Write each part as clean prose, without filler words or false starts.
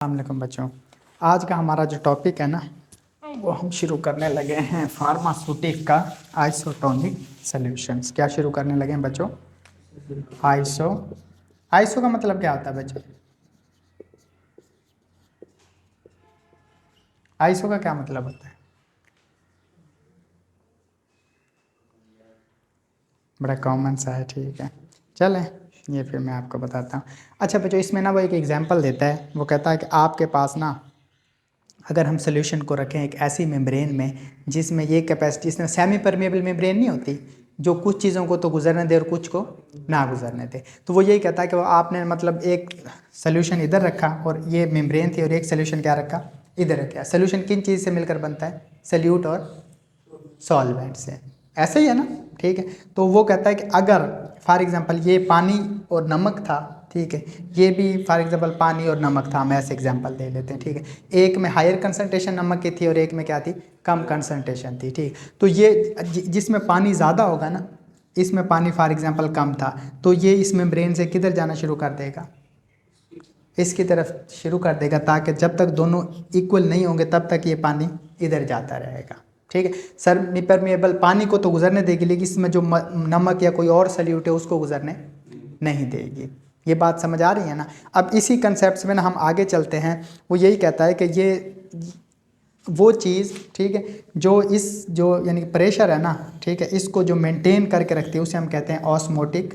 अस्सलाम बच्चों, आज का हमारा जो टॉपिक है ना वो हम शुरू करने लगे हैं फार्मास्यूटिक का आइसोटोनिक सॉल्यूशंस। क्या शुरू करने लगे हैं बच्चों? आइसो का मतलब क्या होता है बच्चों? आइसो का क्या मतलब होता है? बड़ा कॉमन सा है, ठीक है। चलें ये फिर मैं आपको बताता हूँ। अच्छा बच्चों, इसमें ना वो एक एग्जांपल देता है। वो कहता है कि आपके पास ना अगर हम सोल्यूशन को रखें एक ऐसी मेम्ब्रेन में जिसमें ये कैपेसिटी, इसमें सेमी परमेबल मेम्ब्रेन नहीं होती जो कुछ चीज़ों को तो गुजरने दे और कुछ को ना गुजरने दे, तो वो यही कहता है कि वो आपने मतलब एक सोल्यूशन इधर रखा और ये मेम्ब्रेन थी और एक सोल्यूशन क्या रखा, इधर रखा। सोल्यूशन किन चीज़ से मिलकर बनता है? सल्यूट और सॉल्वेंट से। ऐसे ही है ना, ठीक है। तो वो कहता है कि अगर फॉर एग्जांपल ये पानी और नमक था, ठीक है, ये भी फॉर एग्जांपल पानी और नमक था, हम ऐसे एग्जांपल दे लेते हैं, ठीक है। एक में हायर कंसनट्रेशन नमक की थी और एक में क्या थी, कम कंसनट्रेशन थी, ठीक। तो ये जिसमें पानी ज़्यादा होगा ना, इसमें पानी फॉर एग्जांपल कम था, तो ये इस मेम्ब्रेन से किधर जाना शुरू कर देगा, इसकी तरफ शुरू कर देगा, ताकि जब तक दोनों इक्वल नहीं होंगे तब तक ये पानी इधर जाता रहेगा, ठीक है। सर इम्परमेबल पानी को तो गुजरने देगी, लेकिन इसमें जो नमक या कोई और सल्यूट है उसको गुजरने नहीं देगी। ये बात समझ आ रही है ना? अब इसी कंसेप्ट में ना हम आगे चलते हैं। वो यही कहता है कि ये वो चीज़, ठीक है, जो इस जो यानी प्रेशर है ना, ठीक है, इसको जो मेंटेन करके रखती है उसे हम कहते हैं ऑस्मोटिक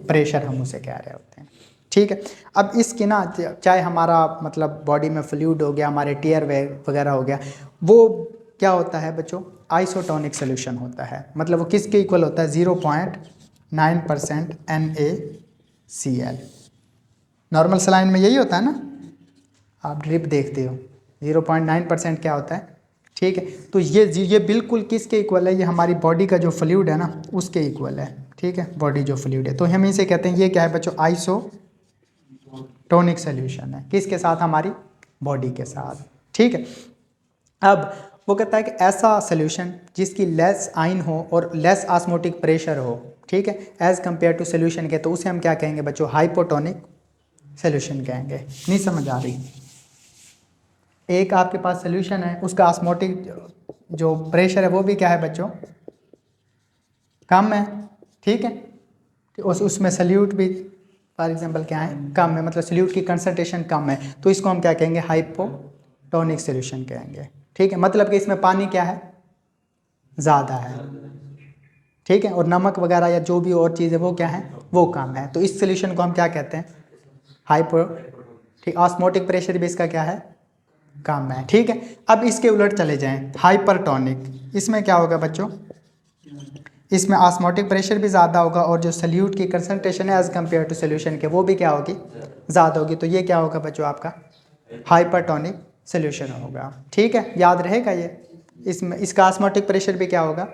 प्रेशर, हम उसे कह रहे होते हैं, ठीक है। अब इसकी ना चाहे हमारा मतलब बॉडी में फ्लूइड हो गया, हमारे टीयर वगैरह हो गया, वो क्या होता है बच्चों? आइसोटोनिक सोल्यूशन होता है। मतलब वो किसके इक्वल होता है? 0.9% NaCl। नॉर्मल सलाइन में यही होता है ना, आप ड्रिप देखते हो 0.9% क्या होता है, ठीक है। तो ये बिल्कुल किसके इक्वल है? ये हमारी बॉडी का जो फ्लूइड है ना उसके इक्वल है, ठीक है। बॉडी जो फ्लूइड है, तो हम इसे कहते हैं, ये क्या है बच्चों? आइसोटोनिक सोल्यूशन है। किसके साथ? हमारी बॉडी के साथ, ठीक है। अब वो कहता है कि ऐसा सोल्यूशन जिसकी लेस आइन हो और लेस ऑस्मोटिक प्रेशर हो, ठीक है, एज कंपेयर टू सोल्यूशन के, तो उसे हम क्या कहेंगे बच्चों? हाइपोटोनिक सोल्यूशन कहेंगे। नहीं समझ आ रही? एक आपके पास सोल्यूशन है, उसका ऑस्मोटिक जो प्रेशर है वो भी क्या है बच्चों? कम है, ठीक है। उसमें सल्यूट भी फॉर एग्जांपल क्या है? कम है, मतलब सल्यूट की कंसंट्रेशन कम है, तो इसको हम क्या कहेंगे? हाइपोटोनिक सोल्यूशन कहेंगे, ठीक है। मतलब कि इसमें पानी क्या है? ज़्यादा है, ठीक है, और नमक वगैरह या जो भी और चीज़ है वो क्या है? वो कम है। तो इस सोल्यूशन को हम क्या कहते हैं? हाइपो, ठीक। ऑस्मोटिक प्रेशर भी इसका क्या है? कम है, ठीक है। अब इसके उलट चले जाएं, हाइपरटोनिक। इसमें क्या होगा बच्चों? इसमें ऑस्मोटिक प्रेशर भी ज़्यादा होगा और जो सल्यूट की कंसंट्रेशन है एज कम्पेयर टू सोल्यूशन के, वो भी क्या होगी? ज़्यादा होगी। तो ये क्या होगा बच्चों? आपका हाइपरटोनिक सोल्यूशन होगा, ठीक है। याद रहेगा ये। इसमें इसका ऑस्मोटिक प्रेशर भी क्या होगा?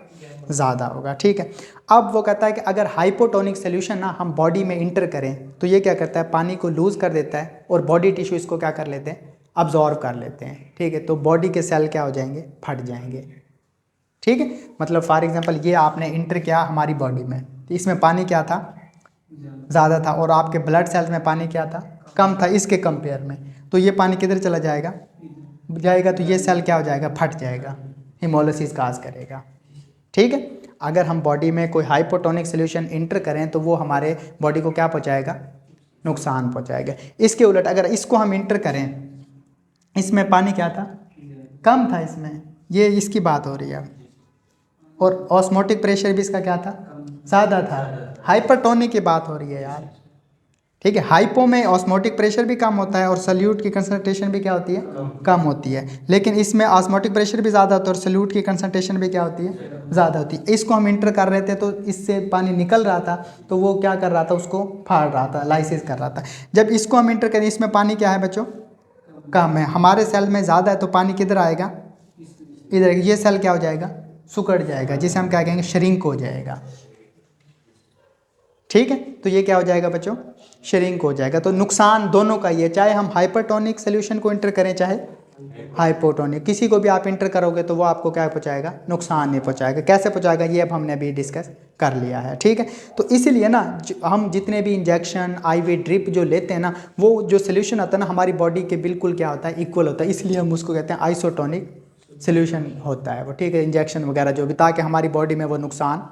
ज़्यादा होगा, ठीक है। अब वो कहता है कि अगर हाइपोटोनिक सोल्यूशन ना हम बॉडी में इंटर करें, तो ये क्या करता है? पानी को लूज़ कर देता है और बॉडी टिश्यू इसको क्या कर लेते हैं? अब्जॉर्व कर लेते हैं, ठीक है। तो बॉडी के सेल क्या हो जाएंगे? फट जाएंगे, ठीक है। मतलब फॉर एग्जांपल ये आपने इंटर किया हमारी बॉडी में, तो इसमें पानी क्या था? ज़्यादा था, और आपके ब्लड सेल्स में पानी क्या था? कम था इसके कंपेयर में। तो ये पानी किधर चला जाएगा? तो ये सेल क्या हो जाएगा? फट जाएगा, हिमोलिसिस काज करेगा, ठीक है। अगर हम बॉडी में कोई हाइपोटोनिक सोल्यूशन इंटर करें तो वो हमारे बॉडी को क्या पहुंचाएगा? नुकसान पहुंचाएगा। इसके उलट अगर इसको हम इंटर करें, इसमें पानी क्या था? कम था इसमें, ये इसकी बात हो रही है। और ऑस्मोटिक प्रेशर भी इसका क्या था? ज़्यादा था। हाइपरटोनिक की बात हो रही है यार, ठीक है। हाइपो में ऑस्मोटिक प्रेशर भी कम होता है और सल्यूट की कंसंट्रेशन भी क्या होती है? कम होती है। लेकिन इसमें ऑस्मोटिक प्रेशर भी ज़्यादा होता है और सल्यूट की कंसंट्रेशन भी क्या होती है? ज़्यादा होती है। इसको हम इंटर कर रहे थे तो इससे पानी निकल रहा था, तो वो क्या कर रहा था? उसको फाड़ रहा था, लाइसिस कर रहा था। जब इसको हम इंटर करें, इसमें पानी क्या है बच्चों? कम है। हमारे सेल में ज़्यादा है, तो पानी किधर आएगा? इधर। ये सेल क्या हो जाएगा? सुकड़ जाएगा, जिसे हम क्या कहेंगे? श्रिंक हो जाएगा, ठीक है। तो ये क्या हो जाएगा बच्चों? श्रिंक हो जाएगा। तो नुकसान दोनों का ही है, चाहे हम हाइपरटोनिक सोल्यूशन को इंटर करें चाहे हाइपोटोनिक। किसी को भी आप इंटर करोगे तो वो आपको क्या पहुंचाएगा, नुकसान नहीं पहुंचाएगा। कैसे पहुंचाएगा ये अब हमने अभी डिस्कस कर लिया है, ठीक है। तो इसीलिए ना हम जितने भी इंजेक्शन आईवी ड्रिप जो लेते हैं ना, वो जो सोल्यूशन होता है ना हमारी बॉडी के बिल्कुल क्या होता है, इक्वल होता है, इसलिए हम उसको कहते हैं आइसोटोनिक सोल्यूशन होता है वो, ठीक है। इंजेक्शन वगैरह जो भी, ताकि हमारी बॉडी में वो नुकसान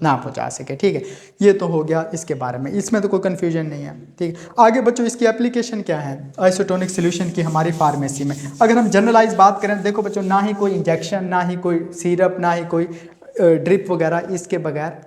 ना पहुंचा सके, ठीक है। ये तो हो गया इसके बारे में, इसमें तो कोई कन्फ्यूजन नहीं है, ठीक है। आगे बच्चों इसकी एप्लीकेशन क्या है आइसोटोनिक सोल्यूशन की हमारी फार्मेसी में। अगर हम जनरलाइज बात करें, देखो बच्चों, ना ही कोई इंजेक्शन, ना ही कोई सिरप, ना ही कोई ड्रिप वगैरह इसके बगैर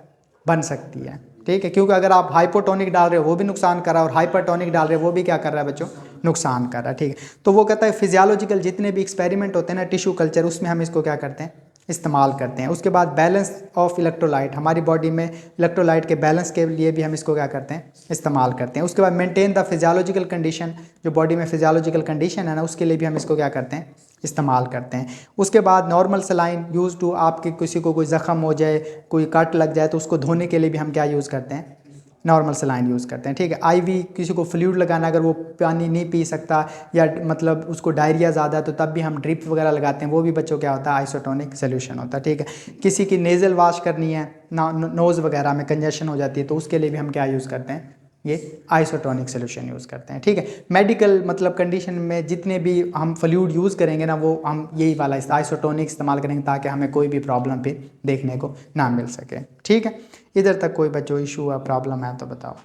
बन सकती है, ठीक है। क्योंकि अगर आप हाइपोटोनिक डाल रहे हो वो भी नुकसान कर रहा है, और हाइपरटोनिक डाल रहे हो वो भी क्या कर रहा है बच्चों, नुकसान कर रहा है, ठीक है। तो वो कहता है फिजियोलॉजिकल जितने भी एक्सपेरिमेंट होते हैं ना टिश्यू कल्चर, उसमें हम इसको क्या करते हैं, इस्तेमाल करते हैं। उसके बाद बैलेंस ऑफ इलेक्ट्रोलाइट, हमारी बॉडी में इलेक्ट्रोलाइट के बैलेंस के लिए भी हम इसको क्या करते हैं, इस्तेमाल करते हैं। उसके बाद मेंटेन द फिजियोलॉजिकल कंडीशन, जो बॉडी में फिजियोलॉजिकल कंडीशन है ना, उसके लिए भी हम इसको क्या करते हैं, इस्तेमाल करते हैं। उसके बाद नॉर्मल सलाइन यूज़ टू, आपके किसी को कोई ज़ख़म हो जाए, कोई कट लग जाए, तो उसको धोने के लिए भी हम क्या यूज़ करते हैं, नॉर्मल सलाइन यूज़ करते हैं, ठीक है। आईवी, किसी को फ्लूइड लगाना, अगर वो पानी नहीं पी सकता या मतलब उसको डायरिया ज़्यादा, तो तब भी हम ड्रिप वगैरह लगाते हैं, वो भी बच्चों क्या होता है, आइसोटोनिक सोल्यूशन होता है, ठीक है। किसी की नेज़ल वॉश करनी है, नोज़ वगैरह में कंजेशन हो जाती है, तो उसके लिए भी हम क्या यूज़ करते हैं, ये आइसोटोनिक सोल्यूशन यूज़ करते हैं, ठीक है। मेडिकल मतलब कंडीशन में जितने भी हम फ्लूइड यूज़ करेंगे ना, वो हम यही वाला आइसोटोनिक इस्तेमाल करेंगे, ताकि हमें कोई भी प्रॉब्लम भी देखने को ना मिल सके, ठीक है। इधर तक कोई बच्चों इशू या प्रॉब्लम है तो बताओ।